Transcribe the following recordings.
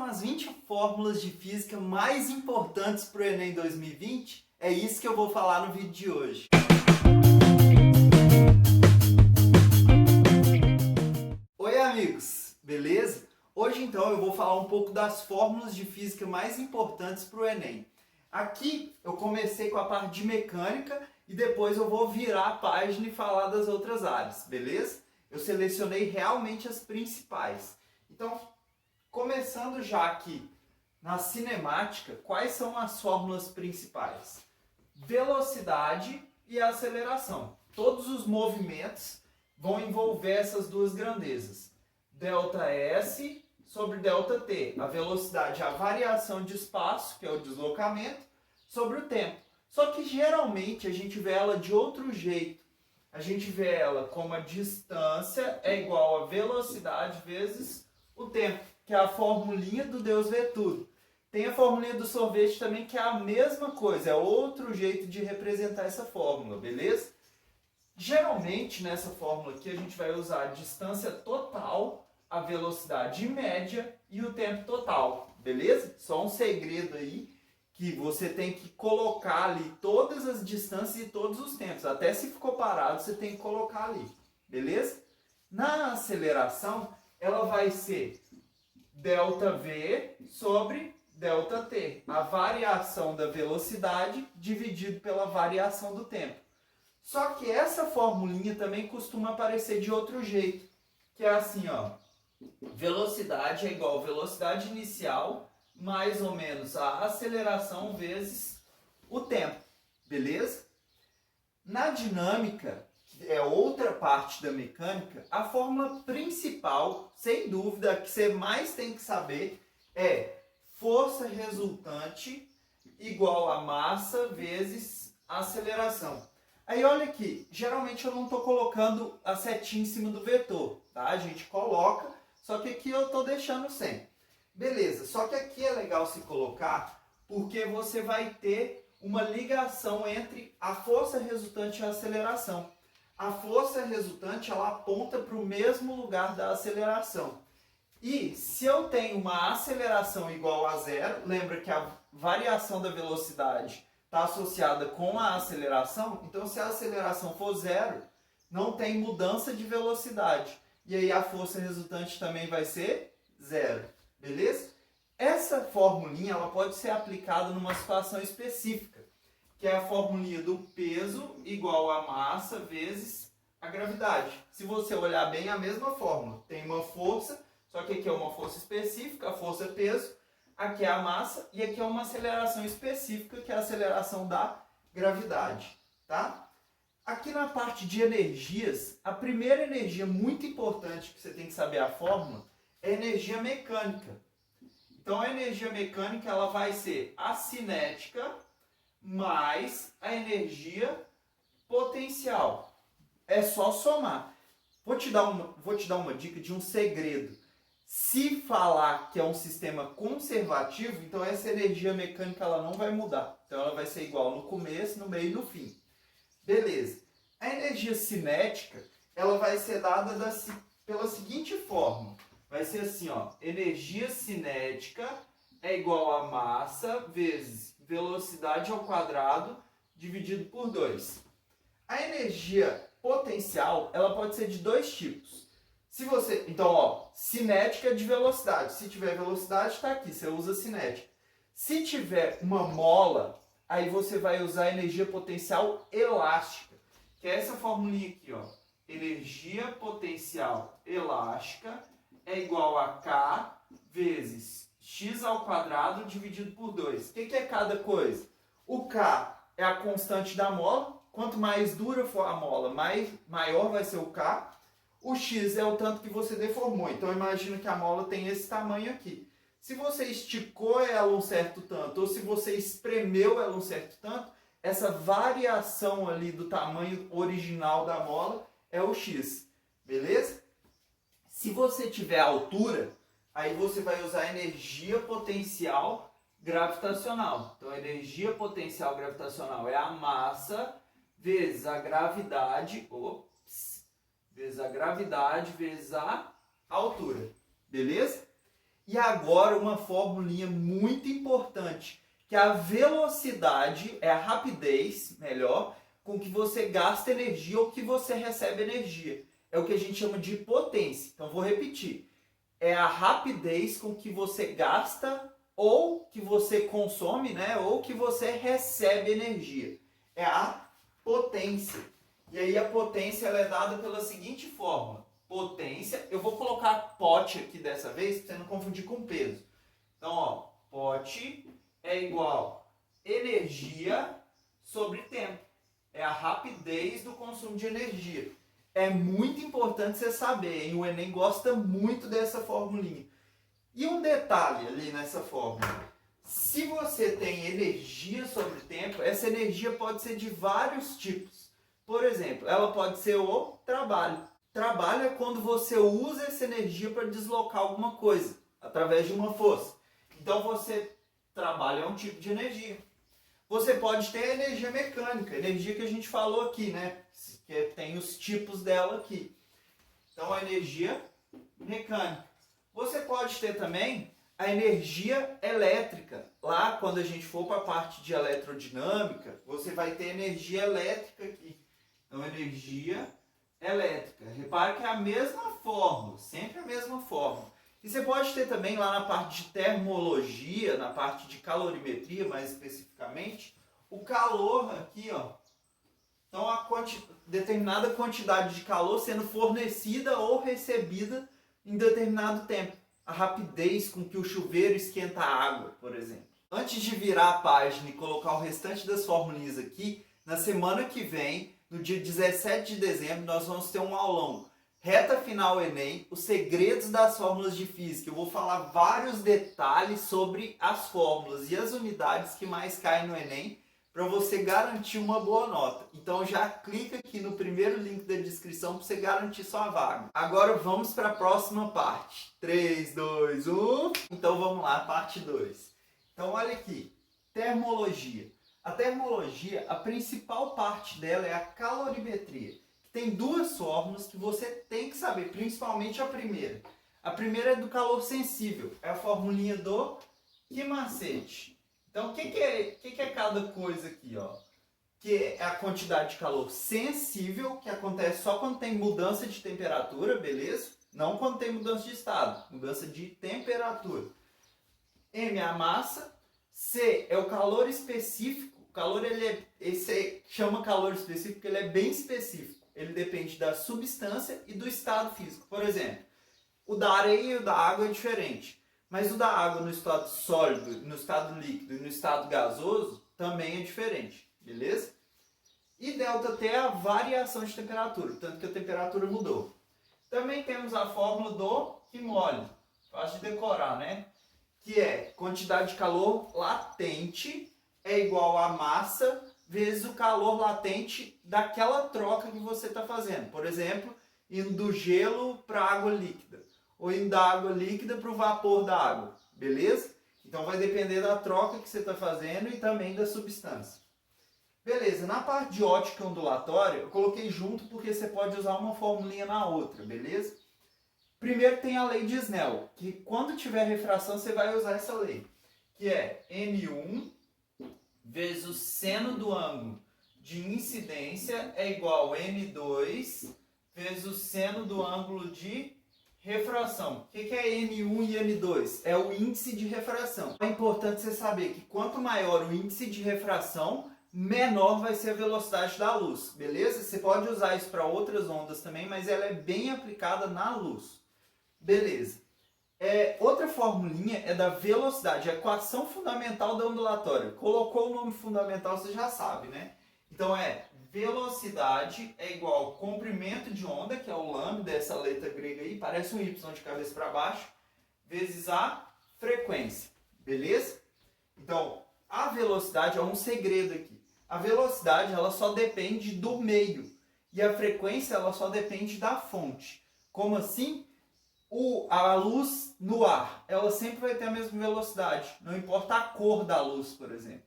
as 20 fórmulas de física mais importantes para o Enem 2020? É isso que eu vou falar no vídeo de hoje. Oi amigos, beleza? Hoje então eu vou falar um pouco das fórmulas de física mais importantes para o Enem. Aqui eu comecei com a parte de mecânica e depois eu vou virar a página e falar das outras áreas, beleza? Eu selecionei realmente as principais. Então, começando já aqui na cinemática, quais são as fórmulas principais? Velocidade e aceleração. Todos os movimentos vão envolver essas duas grandezas. ΔS sobre ΔT. A velocidade é a variação de espaço, que é o deslocamento, sobre o tempo. Só que geralmente a gente vê ela de outro jeito. A gente vê ela como a distância é igual a velocidade vezes o tempo, que é a formulinha do Deus vê tudo. Tem a formulinha do sorvete também, que é a mesma coisa, é outro jeito de representar essa fórmula, beleza? Geralmente nessa fórmula aqui a gente vai usar a distância total, a velocidade média e o tempo total, beleza? Só um segredo aí, que você tem que colocar ali todas as distâncias e todos os tempos. Até se ficou parado, você tem que colocar ali, beleza? Na aceleração, ela vai ser ΔV sobre ΔT. A variação da velocidade dividido pela variação do tempo. Só que essa formulinha também costuma aparecer de outro jeito. Que é assim, ó. Velocidade é igual a velocidade inicial mais ou menos a aceleração vezes o tempo, beleza? Na dinâmica, que é outra parte da mecânica, a fórmula principal, sem dúvida, que você mais tem que saber é força resultante igual a massa vezes aceleração. Aí olha aqui, geralmente eu não estou colocando a setinha em cima do vetor, tá? A gente coloca, só que aqui eu estou deixando sem. Beleza, só que aqui é legal se colocar porque você vai ter uma ligação entre a força resultante e a aceleração. A força resultante ela aponta para o mesmo lugar da aceleração. E se eu tenho uma aceleração igual a zero, lembra que a variação da velocidade está associada com a aceleração, então se a aceleração for zero, não tem mudança de velocidade. E aí a força resultante também vai ser zero. Beleza? Essa formulinha ela pode ser aplicada numa situação específica, que é a formulinha do peso igual a massa vezes a gravidade. Se você olhar bem, é a mesma fórmula. Tem uma força, só que aqui é uma força específica, a força é peso, aqui é a massa, e aqui é uma aceleração específica, que é a aceleração da gravidade. Tá? Aqui na parte de energias, a primeira energia muito importante que você tem que saber a fórmula é energia mecânica. Então a energia mecânica ela vai ser a cinética mais a energia potencial. É só somar. Vou te dar uma dica de um segredo. Se falar que é um sistema conservativo, então essa energia mecânica ela não vai mudar. Então ela vai ser igual no começo, no meio e no fim. Beleza. A energia cinética ela vai ser dada pela seguinte forma. Vai ser assim, ó, energia cinética é igual a massa vezes velocidade ao quadrado dividido por 2. A energia potencial, ela pode ser de dois tipos. Então, ó, cinética de velocidade. Se tiver velocidade, está aqui, você usa cinética. Se tiver uma mola, aí você vai usar a energia potencial elástica, que é essa formulinha aqui, ó. Energia potencial elástica é igual a K vezes x ao quadrado dividido por 2. O que é cada coisa? O K é a constante da mola. Quanto mais dura for a mola, maior vai ser o K. O x é o tanto que você deformou. Então, imagina que a mola tem esse tamanho aqui. Se você esticou ela um certo tanto, ou se você espremeu ela um certo tanto, essa variação ali do tamanho original da mola é o x. Beleza? Se você tiver altura, aí você vai usar a energia potencial gravitacional. Então, a energia potencial gravitacional é a massa vezes a gravidade, vezes a altura. Beleza? E agora uma formulinha muito importante, que a velocidade é a rapidez, melhor, com que você gasta energia ou que você recebe energia. É o que a gente chama de potência. Então vou repetir. É a rapidez com que você gasta ou que você consome, né, ou que você recebe energia. É a potência. E aí a potência ela é dada pela seguinte fórmula. Potência, eu vou colocar pote aqui dessa vez, para você não confundir com peso. Então, ó, pote é igual energia sobre tempo. É a rapidez do consumo de energia. É muito importante você saber, hein? O Enem gosta muito dessa formulinha. E um detalhe ali nessa fórmula. Se você tem energia sobre tempo, essa energia pode ser de vários tipos. Por exemplo, ela pode ser o trabalho. Trabalho é quando você usa essa energia para deslocar alguma coisa, através de uma força. Então você trabalha é um tipo de energia. Você pode ter a energia mecânica, energia que a gente falou aqui, né? Que tem os tipos dela aqui. Então a energia mecânica. Você pode ter também a energia elétrica. Lá, quando a gente for para a parte de elerodinâmica, você vai ter energia elétrica aqui. Então, energia elétrica. Repare que é a mesma fórmula, sempre a mesma fórmula. E você pode ter também lá na parte de termologia, na parte de calorimetria, mais especificamente, o calor aqui, ó. Então, a determinada quantidade de calor sendo fornecida ou recebida em determinado tempo. A rapidez com que o chuveiro esquenta a água, por exemplo. Antes de virar a página e colocar o restante das formulinhas aqui, na semana que vem, no dia 17 de dezembro, nós vamos ter um aulão. Reta final Enem, os segredos das fórmulas de física. Eu vou falar vários detalhes sobre as fórmulas e as unidades que mais caem no Enem, para você garantir uma boa nota. Então já clica aqui no primeiro link da descrição para você garantir sua vaga. Agora vamos para a próxima parte. 3, 2, 1... Então vamos lá, parte 2. Então olha aqui, termologia. A termologia, a principal parte dela é a calorimetria. Tem duas fórmulas que você tem que saber, principalmente a primeira. A primeira é do calor sensível, é a formulinha do Kimacete. Então, o que é cada coisa aqui, ó? Que é a quantidade de calor sensível, que acontece só quando tem mudança de temperatura, beleza? Não quando tem mudança de estado, mudança de temperatura. M é a massa, C é o calor específico. O calor, esse chama calor específico porque ele é bem específico. Ele depende da substância e do estado físico. Por exemplo, o da areia e o da água é diferente. Mas o da água no estado sólido, no estado líquido e no estado gasoso também é diferente, beleza? E ΔT é a variação de temperatura, tanto que a temperatura mudou. Também temos a fórmula do Quimoli, fácil de decorar, né? Que é quantidade de calor latente é igual a massa vezes o calor latente daquela troca que você está fazendo. Por exemplo, indo do gelo para a água líquida. Ou indo da água líquida para o vapor da água, beleza? Então vai depender da troca que você está fazendo e também da substância. Beleza, na parte de ótica ondulatória, eu coloquei junto porque você pode usar uma formulinha na outra, beleza? Primeiro tem a lei de Snell, que quando tiver refração você vai usar essa lei, que é N1 vezes o seno do ângulo de incidência é igual a N2 vezes o seno do ângulo de refração. O que é N1 e N2? É o índice de refração. É importante você saber que quanto maior o índice de refração, menor vai ser a velocidade da luz, beleza? Você pode usar isso para outras ondas também, mas ela é bem aplicada na luz. Beleza. Outra formulinha é da velocidade, a equação fundamental da ondulatória. Colocou o nome fundamental, você já sabe, né? Então velocidade é igual ao comprimento de onda, que é o lambda, dessa letra grega aí, parece um Y de cabeça para baixo, vezes a frequência, beleza? Então, a velocidade é um segredo aqui. A velocidade ela só depende do meio e a frequência ela só depende da fonte. Como assim? A luz no ar, ela sempre vai ter a mesma velocidade, não importa a cor da luz, por exemplo.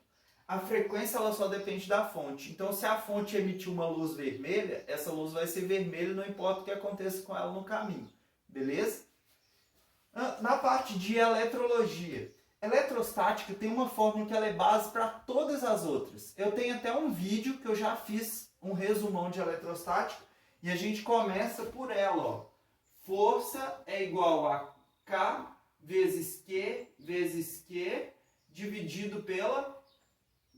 A frequência ela só depende da fonte. Então, se a fonte emitir uma luz vermelha, essa luz vai ser vermelha, não importa o que aconteça com ela no caminho. Beleza? Na parte de eletrologia, eletrostática tem uma fórmula que ela é base para todas as outras. Eu tenho até um vídeo que eu já fiz um resumão de eletrostática e a gente começa por ela, ó. Força é igual a K vezes Q dividido pela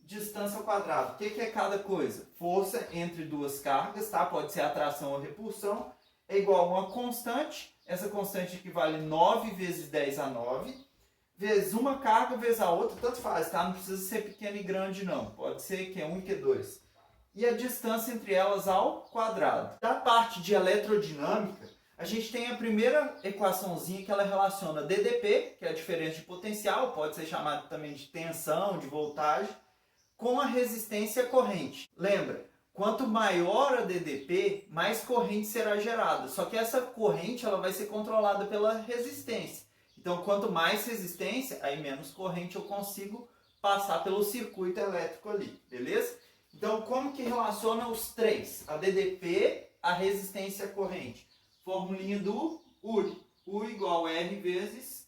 distância ao quadrado. O que é cada coisa? Força entre duas cargas, tá? Pode ser atração ou repulsão, é igual a uma constante. Essa constante equivale 9 vezes 10 a 9, vezes uma carga vezes a outra, tanto faz, tá? Não precisa ser pequeno e grande, não. Pode ser Q1 e Q2. E a distância entre elas ao quadrado. Da parte de eletrodinâmica, a gente tem a primeira equaçãozinha que ela relaciona DDP, que é a diferença de potencial, pode ser chamado também de tensão, de voltagem, com a resistência corrente. Lembra, quanto maior a DDP, mais corrente será gerada. Só que essa corrente ela vai ser controlada pela resistência. Então, quanto mais resistência, aí menos corrente eu consigo passar pelo circuito elétrico ali, beleza? Então, como que relaciona os três? A DDP, a resistência e a corrente. Formulinha do URI. U igual R vezes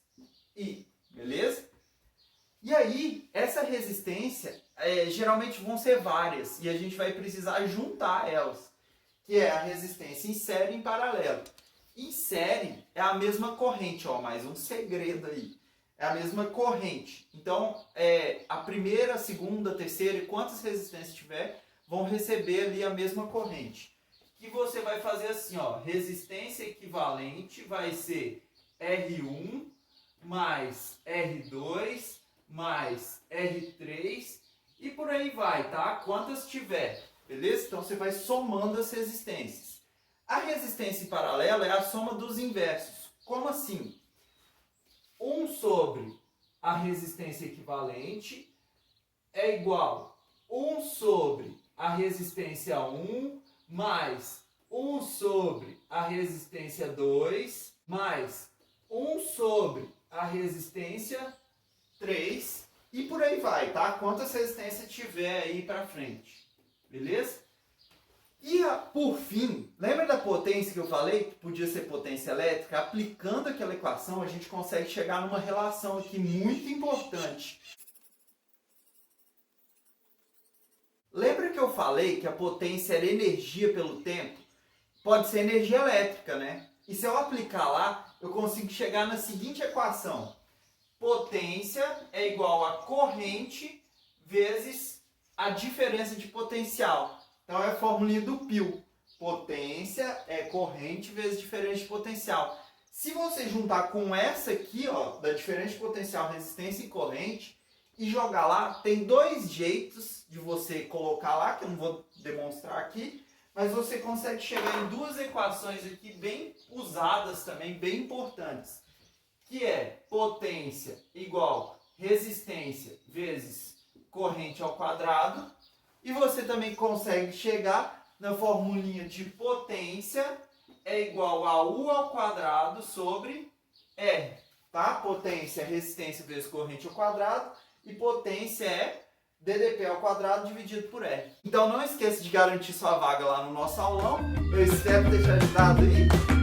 I, beleza? E aí, essa resistência, geralmente vão ser várias, e a gente vai precisar juntar elas, que é a resistência em série e em paralelo. Em série é a mesma corrente, ó, mais um segredo aí. É a mesma corrente. Então, a primeira, a segunda, a terceira, e quantas resistências tiver, vão receber ali a mesma corrente. Que você vai fazer assim, ó, resistência equivalente vai ser R1 mais R2 mais R3 e por aí vai, tá? Quantas tiver, beleza? Então você vai somando as resistências. A resistência em paralelo é a soma dos inversos. Como assim? 1 sobre a resistência equivalente é igual a 1 sobre a resistência 1 mais 1 sobre a resistência 2 mais 1 sobre a resistência 3 e por aí vai, tá? Quantas resistências tiver aí pra frente, beleza? E por fim, lembra da potência que eu falei, que podia ser potência elétrica? Aplicando aquela equação, a gente consegue chegar numa relação aqui muito importante. Lembra que eu falei que a potência era energia pelo tempo? Pode ser energia elétrica, né? E se eu aplicar lá, eu consigo chegar na seguinte equação. Potência é igual a corrente vezes a diferença de potencial. Então é a formulinha do π. Potência é corrente vezes diferença de potencial. Se você juntar com essa aqui, ó, da diferença de potencial, resistência e corrente, e jogar lá, tem dois jeitos de você colocar lá, que eu não vou demonstrar aqui, mas você consegue chegar em duas equações aqui bem usadas também, bem importantes, que é potência igual resistência vezes corrente ao quadrado, e você também consegue chegar na formulinha de potência é igual a U ao quadrado sobre R, tá? Potência é resistência vezes corrente ao quadrado, e potência é DDP ao quadrado dividido por R. Então não esqueça de garantir sua vaga lá no nosso aulão. Eu espero ter te ajudado aí.